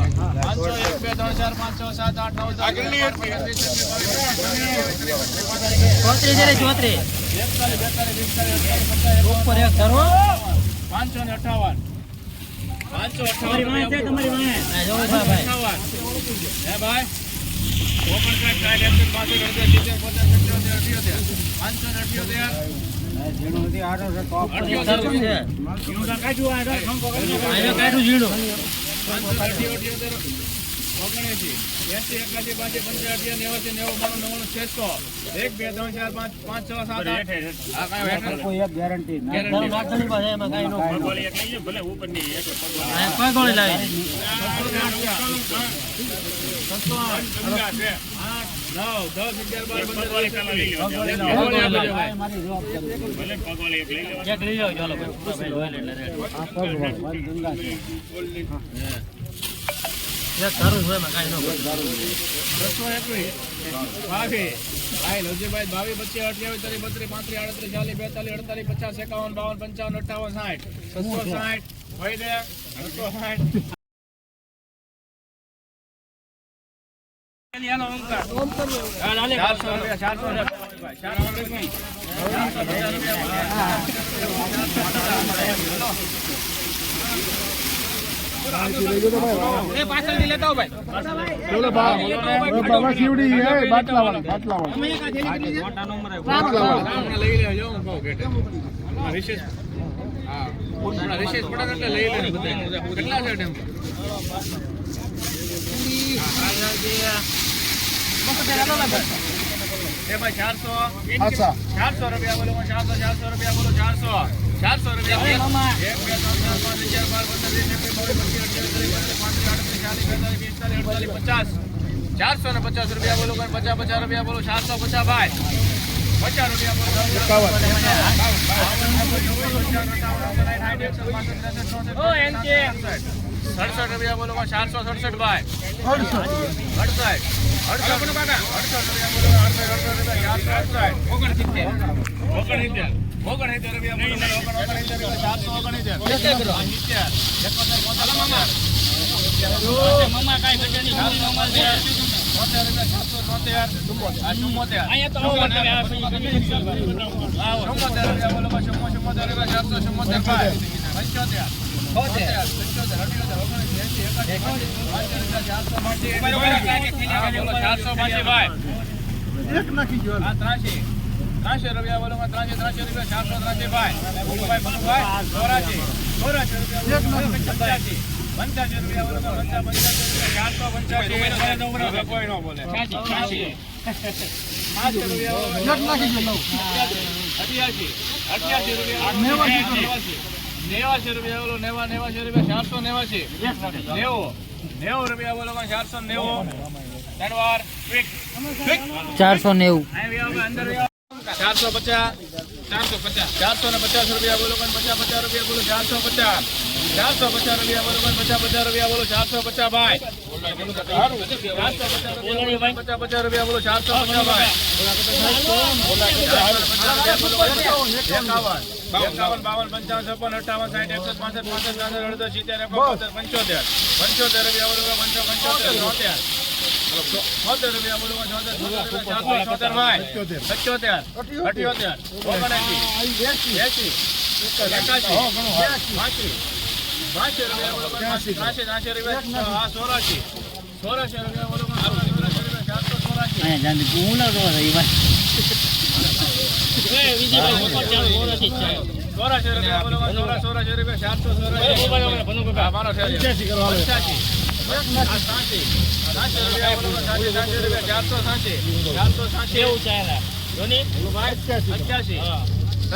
500 1 2 3 4 5 6 7 8 9 આગળની 34 ઉપર એક ધરો 558 558 તમારી વાહે જો ભાઈ હે ભાઈ ઓપન ટ્રેક કાઢ એક્શન 500 લેતા ભાઈ ચલો બાબા શિવડી હે બાટલા વાળા મોટા નંબર લઈ લેજો હું કહું ગેટ વિશેષ હા પૂરા વિશેષ પડે એટલે લઈ લેને બધા કેટલા છે ટેમ્પો એ ભાઈ 400 અચ્છા 400 રૂપિયા બોલો 400 રૂપિયા બોલો 400 રૂપિયા 1 2 3 4 5 6 7 8 9 10 11 12 13 14 15 16 17 18 19 20 21 22 23 24 25 450 રૂપિયા બોલો 450 ભાઈ 50 રૂપિયા બોલો 67 રૂપિયા બોલો 467 ભાઈ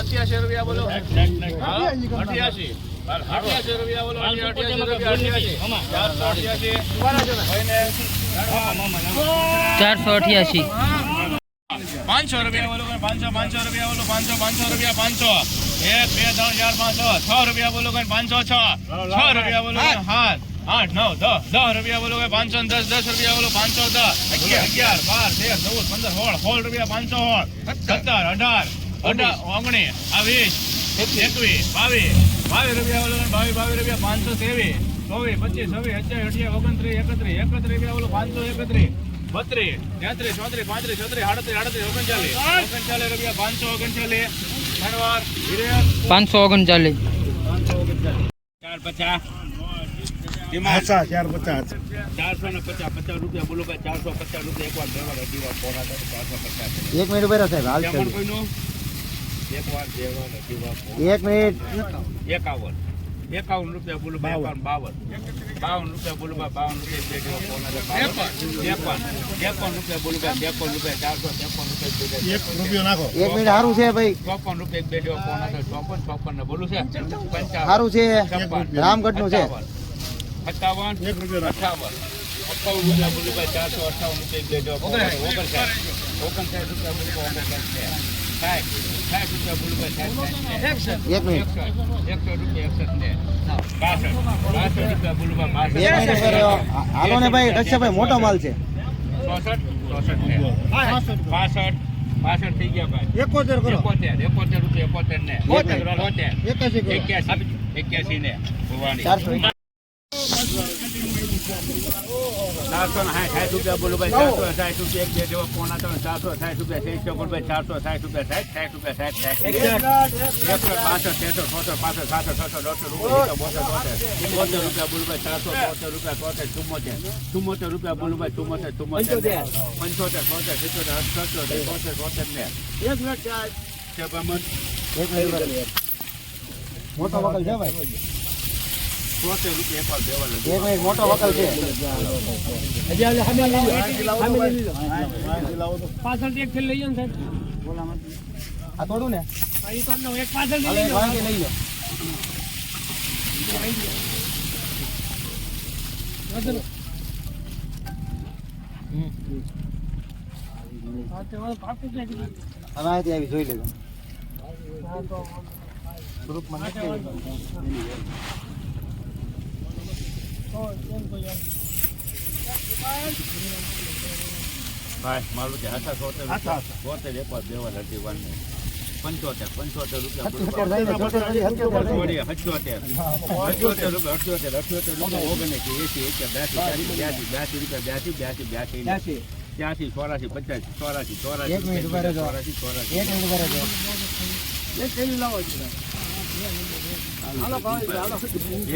68 રૂપિયા બોલો 8 9 10 રૂપિયા બોલો 510 10 રૂપિયા બોલો 510 11 12 13 14 15 16 રૂપિયા 516 17 18 19 20 21 22 રૂપિયા બોલો 22 રૂપિયા 523 24, 25, 26, 27, 28, 29, 31, 31 બોલો 531, 32, 33, 34, 35, 36, 38, 39, 39 રૂપિયા 539. ધન્યવાદ. 539. 450. 450. 450 રૂપિયા બોલો ભાઈ. 450 રૂપિયા એકવાર દેવાના દીવા પોરા 450. 1 મિનિટ ઉભા સાહેબ હાલ કેમ કોઈનું એકવાર દેવાના દીવા 1 મિનિટ. 51 રૂપિયા બોલો ભાઈ. 52 રૂપિયા બોલો ભાઈ. 52 રૂપિયા બે દીવા પોરા 53 રૂપિયા બોલો ભાઈ. 53 રૂપિયા 453 રૂપિયા 1 મિનિટ સારું છે ભાઈ. 54 રૂપિયા બે દીવા પોરા 54 ને બોલું છે 55 સારું છે. રામગઢ નું છે 58 1 રૂપિયા 58 રૂપિયા બોલું ભાઈ. 458 રૂપિયા બે દીવા 59 રૂપિયા બોલું ભાઈ. 60 રૂપિયા બોલું ભાઈ. 1 મિનિટ. 100 રૂપિયા 61 ને 62 રૂપિયા બોલું ભાઈ. 1 મિનિટ પર હાલો ને ભાઈ. કશ્યપભાઈ મોટો માલ છે. 64 ને 65 થઈ ગયા ભાઈ. 71 રૂપિયા 71 ને 81 ને ભવાની 460 રૂપિયા બોલો ભાઈ. 460 રૂપિયા એક બે જેવો પોણા 460 રૂપિયા 600 બોલો ભાઈ. 460 રૂપિયા 60 રૂપિયા 60 રૂપિયા બોલો ભાઈ. 472 રૂપિયા બોલો ભાઈ. 74 રૂપિયા બોલો ભાઈ. 74 75 મોટો વકલ છે ભાઈ. 70 રૂપિયા એકવાર દેવાનો. 1 મિનિટ મોટો વકલ છે. પાછળથી એક લઈ જાઓ ને સાહેબ. આ થોડું ને એક પાછળથી હાલો, લઈ એક જાઓ. વાંકી લઈ લો. પાકું છે. હવે અહીંથી આવી જોઈ લેજો. ગ્રુપમાં નથી ભાઈ મારું છે 70 એકવાર દેવાના હતી 75 રૂપિયા 78 રૂપિયા 78 રૂપિયા 82 84 50 84 1 મિનિટ ઉભા રહેજો. 1 મિનિટ ઉભા રહેજો.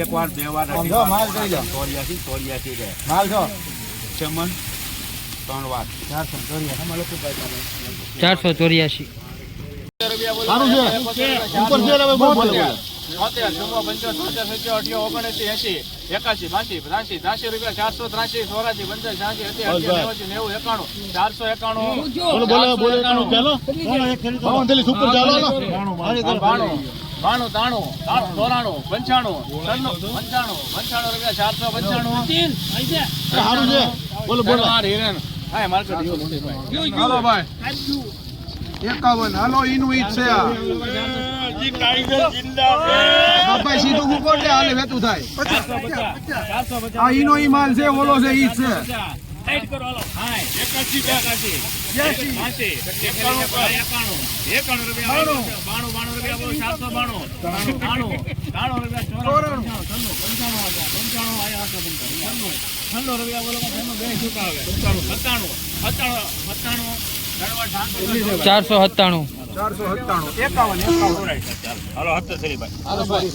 એક વાર દેવાના આમ જો, માલ જોઈ લો. 84 રે માલ જો ચમન 3 વાર 484. સારું છે ઉપર છે હવે બહુ બોલે 70 82 રૂપિયા 483 84 90 91 બોલો ચાલો સુપર ચાલો 92 93 94 95 રૂપિયા 495 સારું છે બોલો હિરેન હા માર્કેટ હાલો ભાઈ 51 હાલો ઈનું ઈ છે આ જી ટાઈગર જિંદાબાદ બાપા સીધું મુકોટે હાલે વેતું થાય 450 આ ઈનો ઈ માલ છે ઓલો છે ઈ છે ટાઈટ કરો હાલો હા 81 81 રૂપિયા 92 રૂપિયા બોલો 492 93 રૂપિયા 95 આયા હતો 96 રૂપિયા બોલો બે છૂટા આવે 97 497. 51 હાલો 70 ભાઈ હાલો ભાઈ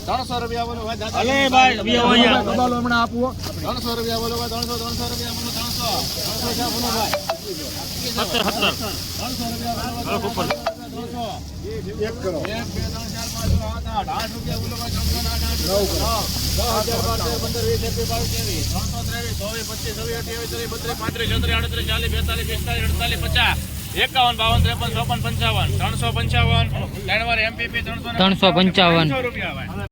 300 રૂપિયા બોલો ભાઈ દાદા અલે ભાઈ દબાલો હમણાં આપવો 300 રૂપિયા બોલો ભાઈ 300 રૂપિયા બોલો 300 બોલો ભાઈ 70 હાલો ઉપર 1 કરો 1 2 3 4 5 6 7 8 રૂપિયા બોલો ભાઈ 355 રૂપિયા